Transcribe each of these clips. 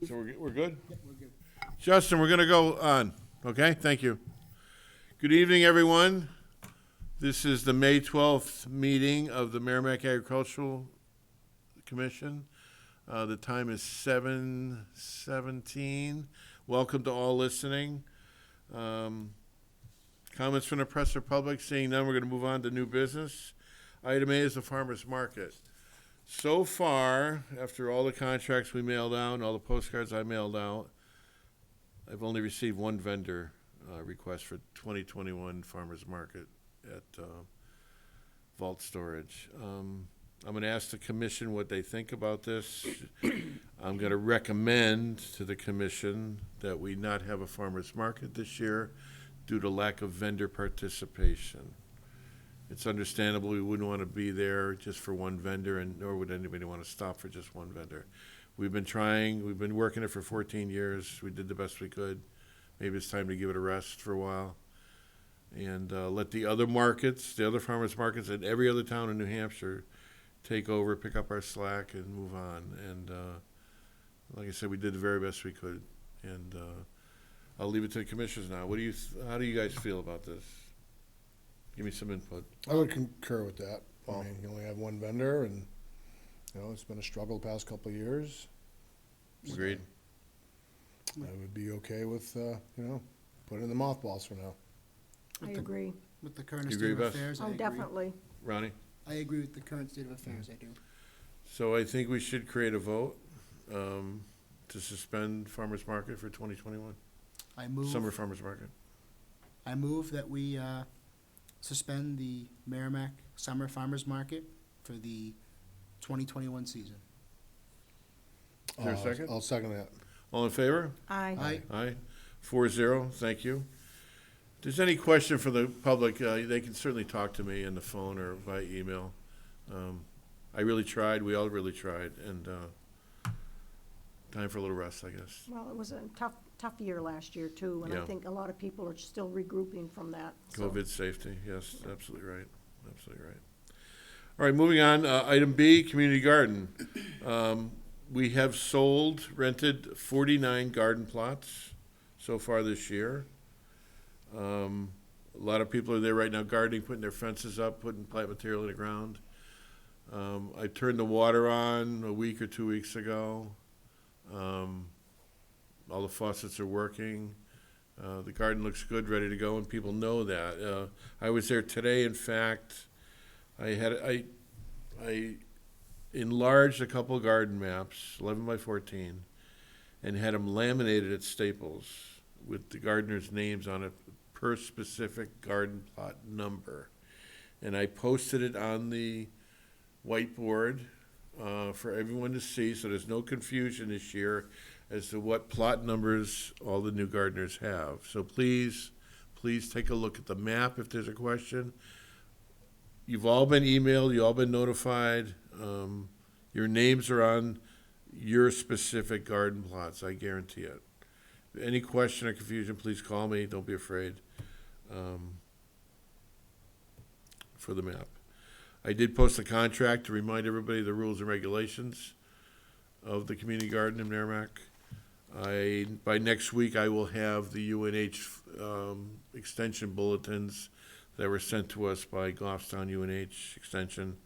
So we're good? Yep, we're good. Justin, we're going to go on. Okay, thank you. Good evening, everyone. This is the May 12th meeting of the Merrimack Agricultural Commission. The time is 7:17. Welcome to all listening. Comments from the press or public? Seeing none, we're going to move on to new business. Item A is the farmer's market. So far, after all the contracts we mailed out and all the postcards I mailed out, I've only received one vendor request for 2021 farmer's market at Vault Storage. I'm going to ask the commission what they think about this. I'm going to recommend to the commission that we not have a farmer's market this year due to lack of vendor participation. It's understandable we wouldn't want to be there just for one vendor, and nor would anybody want to stop for just one vendor. We've been trying, we've been working it for 14 years. We did the best we could. Maybe it's time to give it a rest for a while and let the other markets, the other farmers markets in every other town in New Hampshire take over, pick up our slack, and move on. And like I said, we did the very best we could. And I'll leave it to the commissioners now. How do you guys feel about this? Give me some input. I would concur with that. Paul? I mean, you only have one vendor, and, you know, it's been a struggle the past couple of years. Agreed. I would be okay with, putting in the mothballs for now. I agree. With the current You state agree, of Beth? affairs, I Oh, agree. definitely. Ronnie? I agree with the current state of affairs, I do. So I think we should create a vote to suspend farmers market for 2021, summer farmers market. I move that we suspend the Merrimack Summer Farmers Market for the 2021 season. Is there a second? I'll second that. All in favor? Aye. Aye. 4-0, thank you. If there's any question for the public, they can certainly talk to me on the phone or by email. I really tried, we all really tried, and time for a little rest, I guess. Well, it was a tough year last year, too, and I Yeah. think a lot of people are still regrouping from that. so- COVID safety, yes, absolutely right, absolutely right. All right, moving on, item B, community garden. We have rented 49 garden plots so far this year. A lot of people are there right now gardening, putting their fences up, putting plant material in the ground. I turned the water on a week or 2 weeks ago. All the faucets are working. The garden looks good, ready to go, and people know that. I was there today, in fact. I enlarged a couple of garden maps, 11 by 14, and had them laminated at Staples with the gardeners' names on it per specific garden plot number. And I posted it on the whiteboard for everyone to see, so there's no confusion this year as to what plot numbers all the new gardeners have. So please take a look at the map if there's a question. You've all been emailed, you've all been notified. Your names are on your specific garden plots, I guarantee it. Any question or confusion, please call me, don't be afraid, for the map. I did post a contract to remind everybody of the rules and regulations of the community garden in Merrimack. By next week, I will have the UNH extension bulletins that were sent to us by Goffstown UNH Extension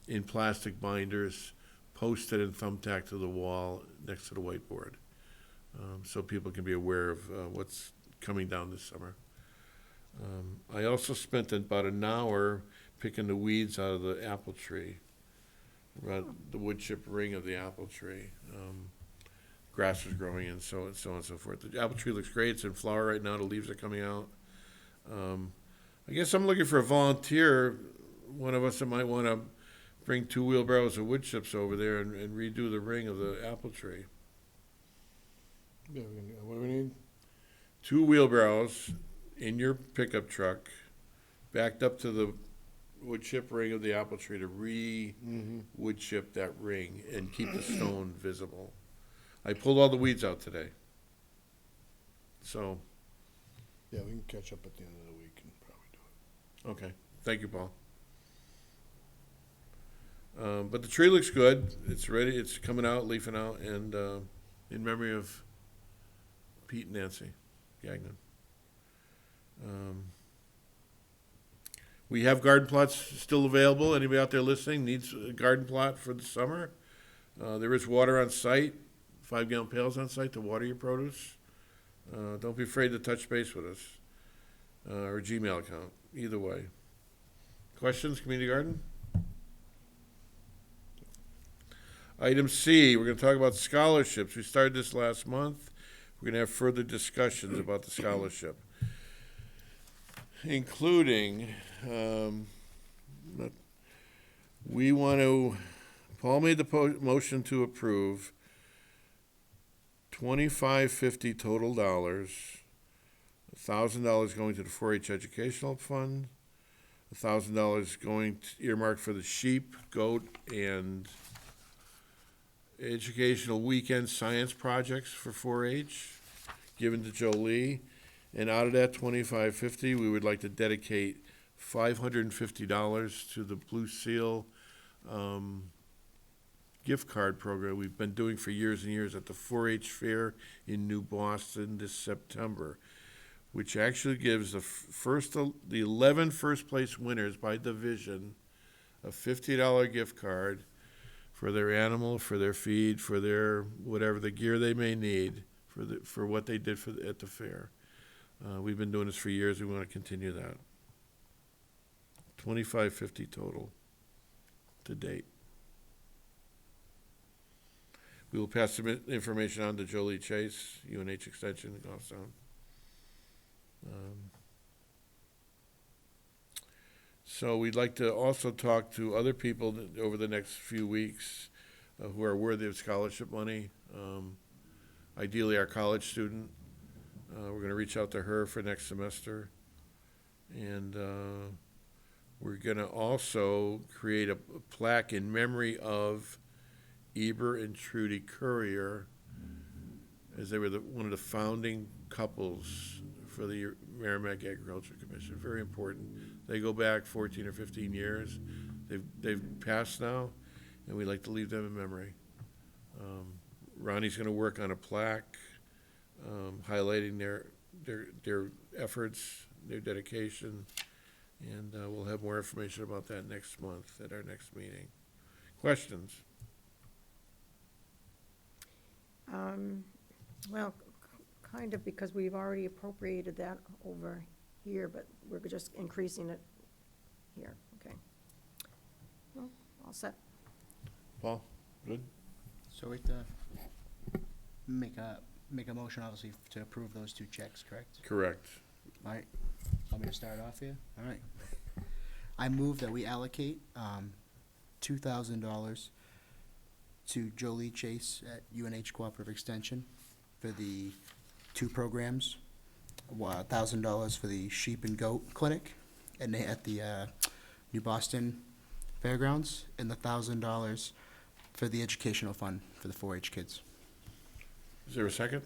in plastic binders, posted and thumbtacked to the wall next to the whiteboard, so people can be aware of what's coming down this summer. I also spent about an hour picking the weeds out of the apple tree, the wood chip ring of the apple tree. Grass was growing and so on and so forth. The apple tree looks great. It's in flower right now. The leaves are coming out. I guess I'm looking for a volunteer, one of us that might want to bring 2 wheelbarrows of wood chips over there and redo the ring of the apple tree. Yeah, what do we need? 2 wheelbarrows in your pickup truck, backed up to the wood chip ring of the apple tree to wood chip that ring and keep the stone visible. I pulled all the weeds out today. So, Yeah, we can catch up at the end of the week and probably do it. okay. Thank you, Paul. But the tree looks good. It's ready. It's coming out, leafing out, and in memory of Pete and Nancy Gagnon. We have garden plots still available. Anybody out there listening needs a garden plot for the summer? There is water on site, 5-gallon pails on site to water your produce. Don't be afraid to touch base with us, or Gmail account, either way. Questions, community garden? Item C, we're gonna talk about scholarships. We started this last month. We're gonna have further discussions about the scholarship, including, we want to, Paul made the motion to approve $25.50 total dollars, $1,000 going to the 4-H educational fund, $1,000 going earmarked for the sheep, goat, and educational weekend science projects for 4-H, given to Jolie. And out of that $25.50, we would like to dedicate $550 to the Blue Seal gift card program we've been doing for years and years at the 4-H fair in New Boston this September, which actually gives the 11 first place winners by division a $50 gift card for their animal, for their feed, for their whatever the gear they may need for what they did at the fair. We've been doing this for years. We want to continue that. $25.50 total to date. We will pass the information on to Jolie Chase, UNH Extension, Goffstown. So we'd like to also talk to other people over the next few weeks who are worthy of scholarship money. Ideally, our college student. We're going to reach out to her for next semester. And we're going to also create a plaque in memory of Eber and Trudy Courier, as they were one of the founding couples for the Merrimack Agriculture Commission. Very important. They go back 14 or 15 years. They've passed now, and we'd like to leave them in memory. Ronnie's going to work on a plaque highlighting their efforts, their dedication, and we'll have more information about that next month at our next meeting. Questions? Well, kind of, because we've already appropriated that over here, but we're just increasing it here, okay. Well, all set. Paul, good? So we have to make a motion, obviously, to approve those two checks, correct? Correct. All right, want me to start off here? All right. I move that we allocate $2,000 to Jolie Chase at UNH Cooperative Extension for the two programs, $1,000 for the sheep and goat clinic and at the New Boston Fairgrounds, and the $1,000 for the educational fund for the 4-H kids. Is there a second?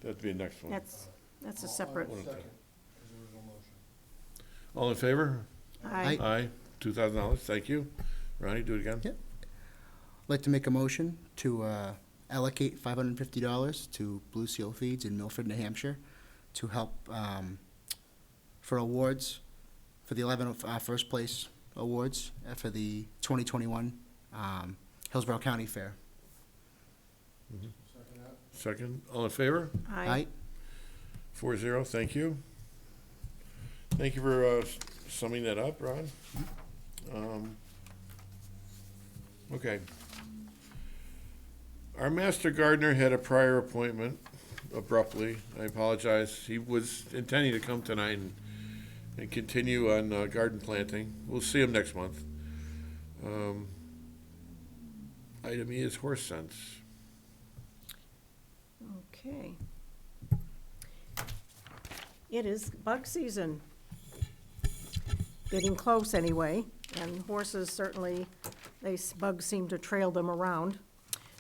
That'd be the next one. That's a separate. All in favor? Aye. Aye. $2,000, thank you. Ronnie, do it again. Yep. I'd like to make a motion to allocate $550 to Blue Seal Feeds in Milford, New Hampshire, to help for awards for the 11 first place awards for the 2021 Hillsborough County Fair. Second, all in favor? Aye. 4-0, thank you. Thank you for summing that up, Ron. Okay. Our master gardener had a prior appointment abruptly. I apologize. He was intending to come tonight and continue on garden planting. We'll see him next month. Item E is horse sense. Okay. It is bug season. Getting close anyway, and horses certainly, bugs seem to trail them around.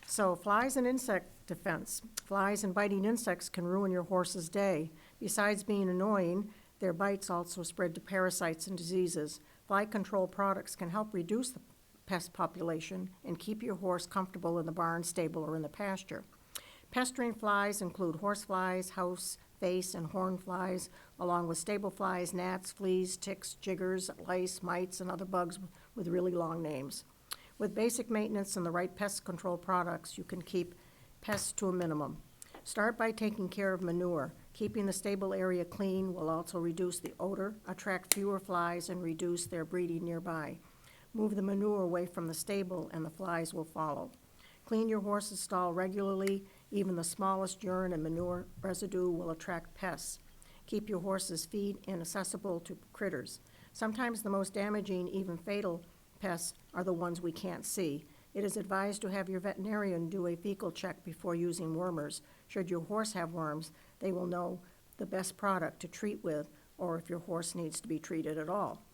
So flies and insect defense. Flies and biting insects can ruin your horse's day. Besides being annoying, their bites also spread to parasites and diseases. Fly control products can help reduce the pest population and keep your horse comfortable in the barn, stable, or in the pasture. Pestering flies include horseflies, house, face, and horn flies, along with stable flies, gnats, fleas, ticks, jiggers, lice, mites, and other bugs with really long names. With basic maintenance and the right pest control products, you can keep pests to a minimum. Start by taking care of manure. Keeping the stable area clean will also reduce the odor, attract fewer flies, and reduce their breeding nearby. Move the manure away from the stable and the flies will follow. Clean your horse's stall regularly. Even the smallest urine and manure residue will attract pests. Keep your horse's feed inaccessible to critters. Sometimes the most damaging, even fatal, pests are the ones we can't see. It is advised to have your veterinarian do a fecal check before using wormers. Should your horse have worms, they will know the best product to treat with, or if your horse needs to be treated at all.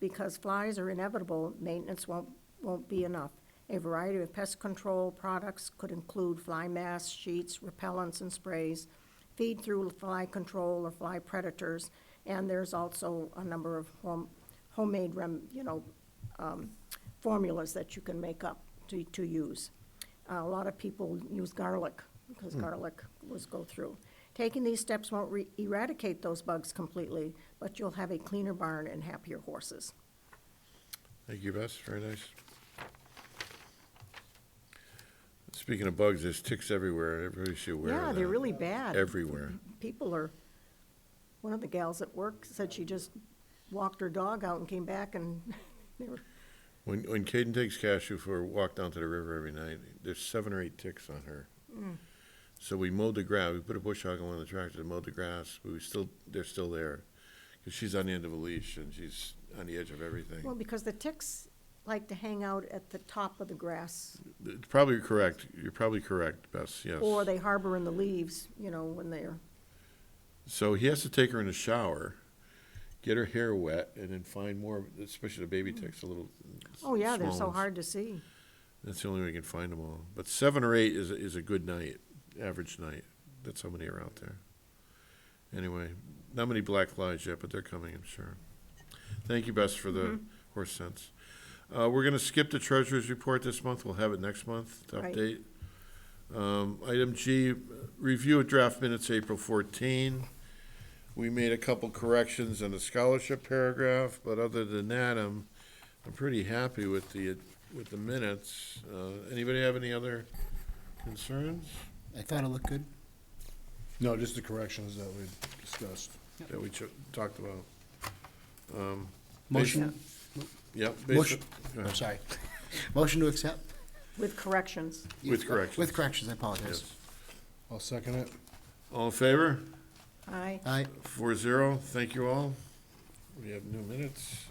Because flies are inevitable, maintenance won't be enough. A variety of pest control products could include fly masks, sheets, repellents, and sprays, feed-through fly control or fly predators, and there's also a number of homemade formulas that you can make up to use. A lot of people use garlic because garlic was go through. Taking these steps won't eradicate those bugs completely, but you'll have a cleaner barn and happier horses. Thank you, Bess, very nice. Speaking of bugs, there's ticks everywhere, everybody should aware of that. Yeah, they're really bad. Everywhere. One of the gals at work said she just walked her dog out and came back and they were, When Caden takes Cashew for a walk down to the river every night, there's 7 or 8 ticks on her. So we mowed the grass, we put a bush hog on one of the tractors and mowed the grass, but they're still there. Because she's on the end of a leash and she's on the edge of everything. well, because the ticks like to hang out at the top of the grass, It's probably correct, you're probably correct, Bess, yes. or they harbor in the leaves, when they're, So he has to take her in the shower, get her hair wet, and then find more, especially the baby ticks, a little oh yeah, they're small so ones. hard to see. That's the only way we can find them all. But 7 or 8 is a good night, average night. That's how many are out there. Anyway, not many black flies yet, but they're coming, I'm sure. Thank you, Bess, for the horse sense. We're gonna skip the treasurer's report this month. We'll have it next month to Right. update. Item G, review of draft minutes, April 14. We made a couple corrections in the scholarship paragraph, but other than that, I'm pretty happy with the minutes. Anybody have any other concerns I thought it looked good. No, just the corrections that we discussed. that we talked about? Motion, Yep. motion, go I'm ahead. sorry. Motion to accept? With corrections. With corrections. With corrections, I apologize. Yes. I'll second it. All in favor? Aye. Aye. 4-0, thank you all. We have new minutes.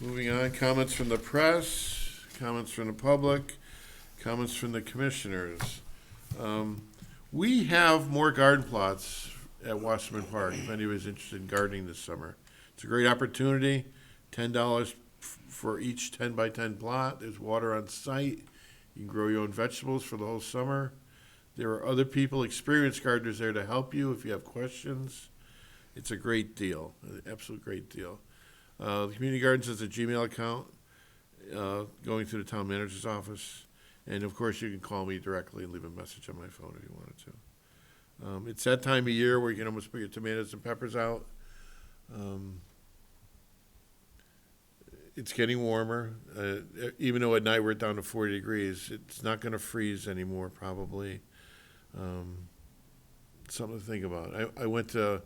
Moving on, comments from the press, comments from the public, comments from the commissioners. We have more garden plots at Wasserman Park, if anybody's interested in gardening this summer. It's a great opportunity, $10 for each 10 by 10 plot. There's water on site. You can grow your own vegetables for the whole summer. There are other people, experienced gardeners there to help you if you have questions. It's a great deal, an absolute great deal. The Community Gardens has a Gmail account going through the town manager's office. And of course, you can call me directly and leave a message on my phone if you wanted to. It's that time of year where you can almost put your tomatoes and peppers out. It's getting warmer, even though at night we're down to 40 degrees. It's not going to freeze anymore, probably. Something to think about. I went to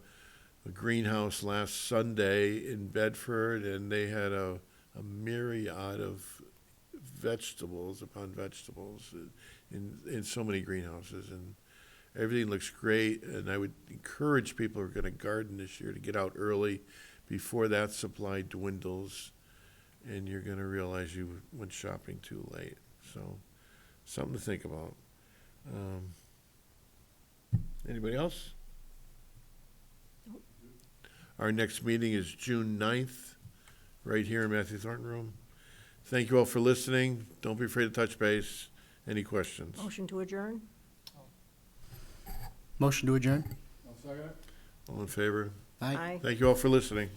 a greenhouse last Sunday in Bedford, and they had a myriad of vegetables upon vegetables in so many greenhouses, and everything looks great. And I would encourage people who are going to garden this year to get out early before that supply dwindles, and you're going to realize you went shopping too late. So, something to think about. Anybody else? Our next meeting is June 9th, right here in Matthew Thornton Room. Thank you all for listening. Don't be afraid to touch base. Any questions? Motion to adjourn? Motion to adjourn? All in favor? Aye. Thank you all for listening.